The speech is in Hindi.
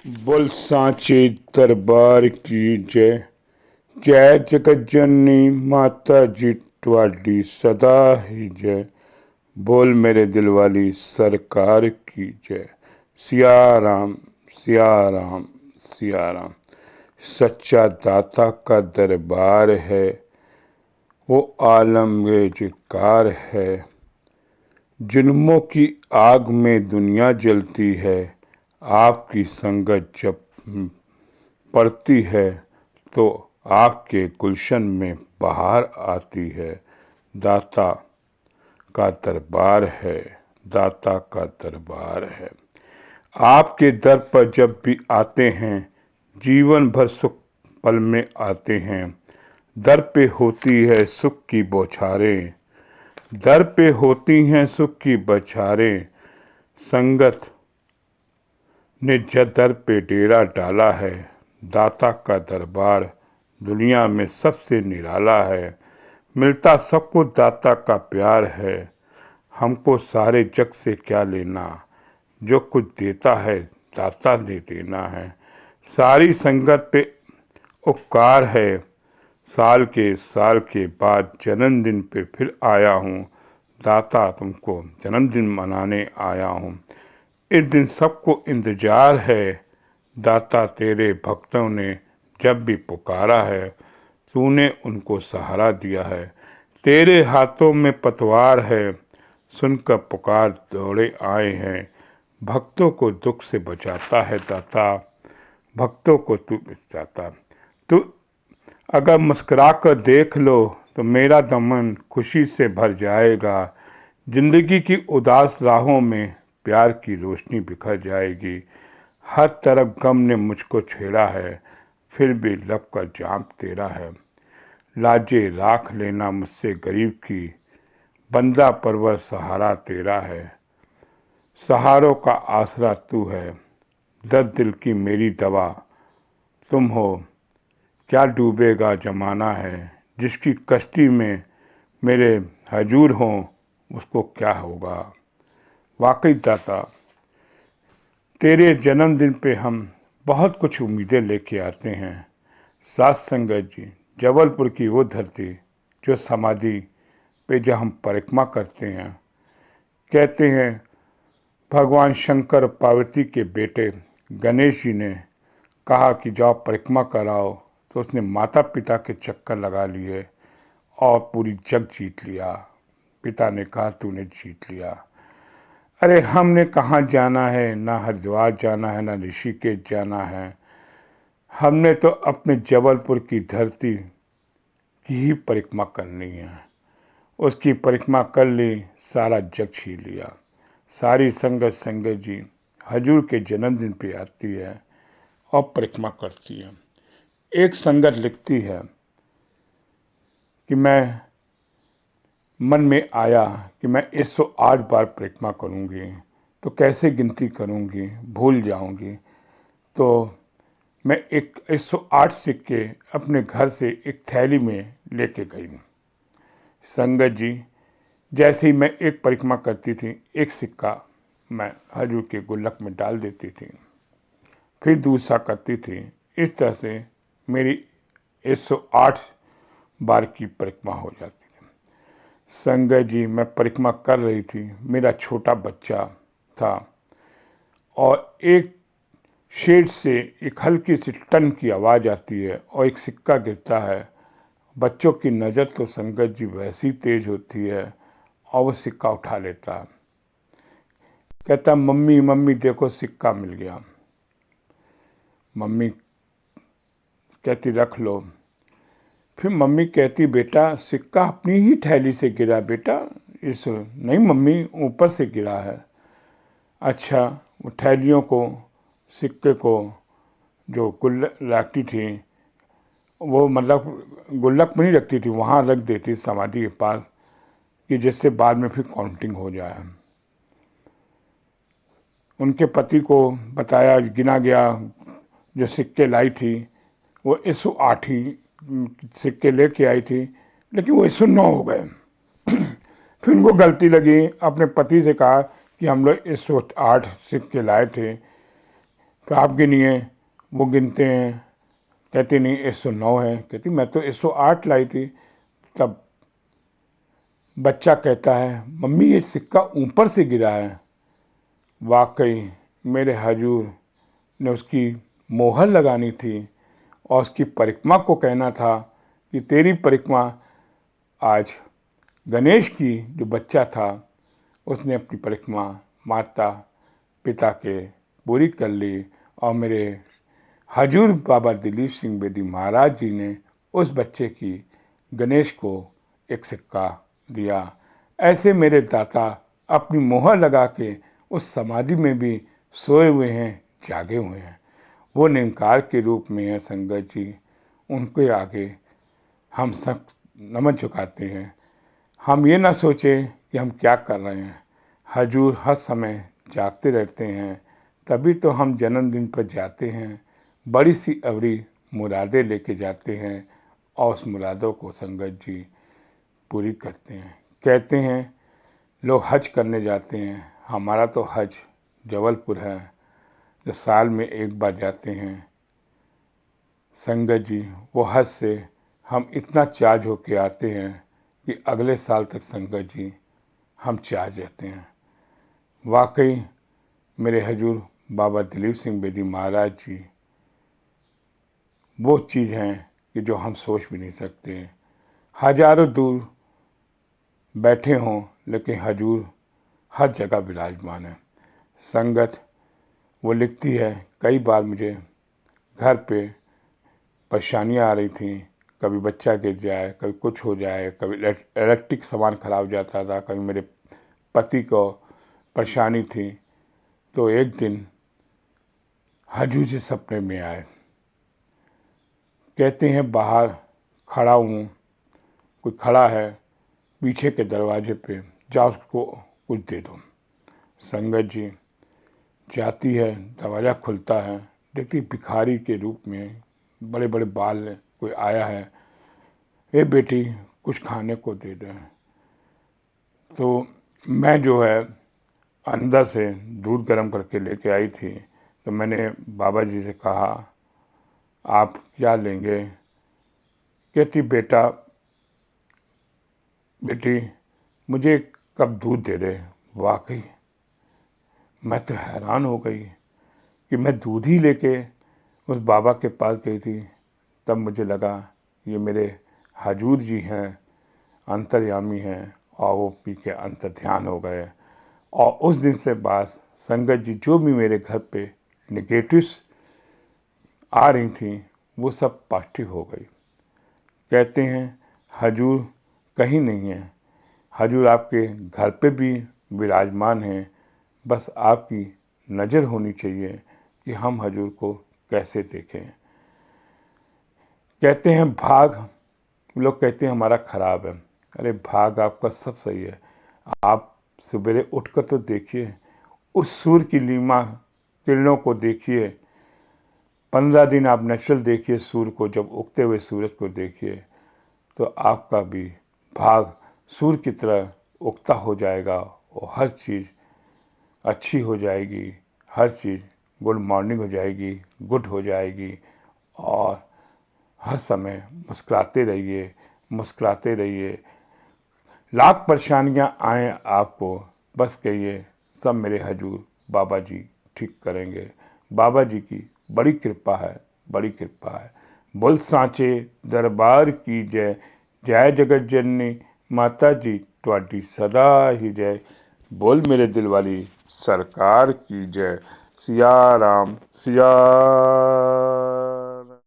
बोल सांचे दरबार की जय। जय जगत जननी माता जी ट्वाली सदा ही जय। बोल मेरे दिल वाली सरकार की जय। सिया राम सिया राम सिया राम। सच्चा दाता का दरबार है, वो आलमगीरकार है। जुल्मों की आग में दुनिया जलती है, आपकी संगत जब पड़ती है तो आपके गुलशन में बहार आती है। दाता का दरबार है, दाता का दरबार है। आपके दर पर जब भी आते हैं, जीवन भर सुख पल में आते हैं। दर पे होती है सुख की बौछारें, दर पे होती हैं सुख की बौछारें। संगत ने दर पे डेरा डाला है, दाता का दरबार दुनिया में सबसे निराला है। मिलता सबको दाता का प्यार है, हमको सारे जग से क्या लेना, जो कुछ देता है दाता ने देना है। सारी संगत पे उपकार है, साल के बाद जन्मदिन पे फिर आया हूँ, दाता तुमको जन्मदिन मनाने आया हूँ। इस दिन सबको इंतजार है, दाता तेरे भक्तों ने जब भी पुकारा है, तूने उनको सहारा दिया है। तेरे हाथों में पतवार है, सुनकर पुकार दौड़े आए हैं। भक्तों को दुख से बचाता है दाता, भक्तों को तू बचाता। तू अगर मुस्कुरा कर देख लो तो मेरा दमन खुशी से भर जाएगा। जिंदगी की उदास राहों में प्यार की रोशनी बिखर जाएगी। हर तरफ गम ने मुझको छेड़ा है, फिर भी लब का जाम तेरा है। लाजे राख लेना मुझसे गरीब की, बंदा परवर सहारा तेरा है। सहारों का आसरा तू है, दर्द दिल की मेरी दवा तुम हो। क्या डूबेगा जमाना है, जिसकी कश्ती में मेरे हजूर हों उसको क्या होगा। वाकई दाता, तेरे जन्मदिन पे हम बहुत कुछ उम्मीदें लेके आते हैं। साथ संगत जी, जबलपुर की वो धरती जो समाधि पे जब हम परिक्रमा करते हैं, कहते हैं भगवान शंकर पार्वती के बेटे गणेश जी ने कहा कि जाओ परिक्रमा कराओ, तो उसने माता पिता के चक्कर लगा लिए और पूरी जग जीत लिया। पिता ने कहा तूने जीत लिया। अरे हमने कहाँ जाना है, ना हरिद्वार जाना है, ना ऋषिकेश जाना है। हमने तो अपने जबलपुर की धरती की ही परिक्रमा करनी है। उसकी परिक्रमा कर ली, सारा जग छीन लिया। सारी संगत जी हजूर के जन्मदिन पे आती है और परिक्रमा करती है। एक संगत लिखती है कि मैं मन में आया कि मैं 108 बार परिक्रमा करूंगी, तो कैसे गिनती करूंगी, भूल जाऊंगी। तो मैं एक 108 सिक्के अपने घर से एक थैली में लेके गई। संगत जी, जैसे ही मैं एक परिक्रमा करती थी, एक सिक्का मैं हजूर के गुल्लक में डाल देती थी, फिर दूसरा करती थी। इस तरह से मेरी 108 बार की परिक्रमा हो जाती थी। संगत जी, मैं परिक्रमा कर रही थी, मेरा छोटा बच्चा था और एक शेड से एक हल्की सी टन की आवाज़ आती है और एक सिक्का गिरता है। बच्चों की नज़र तो संगत जी वैसी तेज होती है और वो सिक्का उठा लेता है। कहता मम्मी मम्मी देखो सिक्का मिल गया। मम्मी कहती रख लो। फिर मम्मी कहती बेटा सिक्का अपनी ही थैली से गिरा बेटा, इस नहीं मम्मी ऊपर से गिरा है। अच्छा, वो थैलियों को सिक्के को जो गुल्लक रखती थी, वो मतलब गुल्लक में नहीं रखती थी, वहाँ रख देती समाधि के पास कि जिससे बाद में फिर काउंटिंग हो जाए। उनके पति को बताया, गिना गया, जो सिक्के लाई थी वो 108 ही सिक्के लेके आई थी, लेकिन वो 109 हो गए। फिर उनको गलती लगी, अपने पति से कहा कि हम लोग 108 सिक्के लाए थे, तो आप गिनिए। वो गिनते हैं, कहती नहीं 109 है। कहती मैं तो 108 लाई थी। तब बच्चा कहता है मम्मी ये सिक्का ऊपर से गिरा है। वाकई मेरे हजूर ने उसकी मोहर लगानी थी और उसकी परिक्रमा को कहना था कि तेरी परिक्रमा आज गणेश की जो बच्चा था उसने अपनी परिक्रमा माता पिता के पूरी कर ली और मेरे हजूर बाबा दिलीप सिंह बेदी महाराज जी ने उस बच्चे की गणेश को एक सिक्का दिया। ऐसे मेरे दाता अपनी मोहर लगा के उस समाधि में भी सोए हुए हैं, जागे हुए हैं। वो निरंकार के रूप में है संगत जी। उनके आगे हम सब नमन झुकाते हैं। हम ये ना सोचें कि हम क्या कर रहे हैं। हजूर हर समय जागते रहते हैं, तभी तो हम जन्मदिन पर जाते हैं, बड़ी सी अवरी मुरादें लेके जाते हैं और उस मुरादों को संगत जी पूरी करते हैं। कहते हैं लोग हज करने जाते हैं, हमारा तो हज जबलपुर है जो साल में एक बार जाते हैं। संगत जी वो हज से हम इतना चार्ज होके आते हैं कि अगले साल तक संगत जी हम चार्ज रहते हैं। वाकई मेरे हजूर बाबा दिलीप सिंह बेदी महाराज जी वो चीज़ हैं कि जो हम सोच भी नहीं सकते। हजारों दूर बैठे हों लेकिन हजूर हर जगह विराजमान है। संगत वो लिखती है कई बार मुझे घर पे परेशानियाँ आ रही थी, कभी बच्चा गिर जाए, कभी कुछ हो जाए, कभी इलेक्ट्रिक सामान ख़राब जाता था, कभी मेरे पति को परेशानी थी। तो एक दिन हजूर जी सपने में आए। कहते हैं बाहर खड़ा हूँ, कोई खड़ा है पीछे के दरवाजे पे, जा उसको कुछ दे दो। संगत जी जाती है, दरवाज़ा खुलता है, देखती भिखारी के रूप में बड़े बड़े बाल कोई आया है। ए बेटी कुछ खाने को दे दें। तो मैं जो है अंदर से दूध गर्म करके लेके आई थी। तो मैंने बाबा जी से कहा आप क्या लेंगे। कहती बेटी मुझे एक कप दूध दे दे। वाकई मैं तो हैरान हो गई कि मैं दूध ही लेके उस बाबा के पास गई थी। तब मुझे लगा ये मेरे हजूर जी हैं, अंतर्यामी हैं और वो पी के अंतर ध्यान हो गए। और उस दिन से बाद संगत जी जो भी मेरे घर पे नेगेटिव्स आ रही थी वो सब पॉजिटिव हो गई। कहते हैं हजूर कहीं नहीं है, हजूर आपके घर पे भी विराजमान हैं, बस आपकी नज़र होनी चाहिए कि हम हजूर को कैसे देखें। कहते हैं भाग, लोग कहते हैं हमारा ख़राब है। अरे भाग आपका सब सही है। आप सवेरे उठकर तो देखिए, उस सूर्य की लीमा किरणों को देखिए। 15 दिन आप नेचुरल देखिए सूर्य को, जब उगते हुए सूरज को देखिए तो आपका भी भाग सूर्य की तरह उगता हो जाएगा और हर चीज़ अच्छी हो जाएगी, हर चीज़ गुड मॉर्निंग हो जाएगी, गुड हो जाएगी। और हर समय मुस्कुराते रहिए, मुस्कुराते रहिए। लाख परेशानियाँ आएँ आपको, बस कहिए सब मेरे हजूर बाबा जी ठीक करेंगे। बाबा जी की बड़ी कृपा है, बड़ी कृपा है। बोल सांचे दरबार की जय, जय जगत जननी माता जी ਤੁਹਾਡੀ सदा ही जय। बोल मेरे दिल वाली सरकार की जय। सिया राम सिया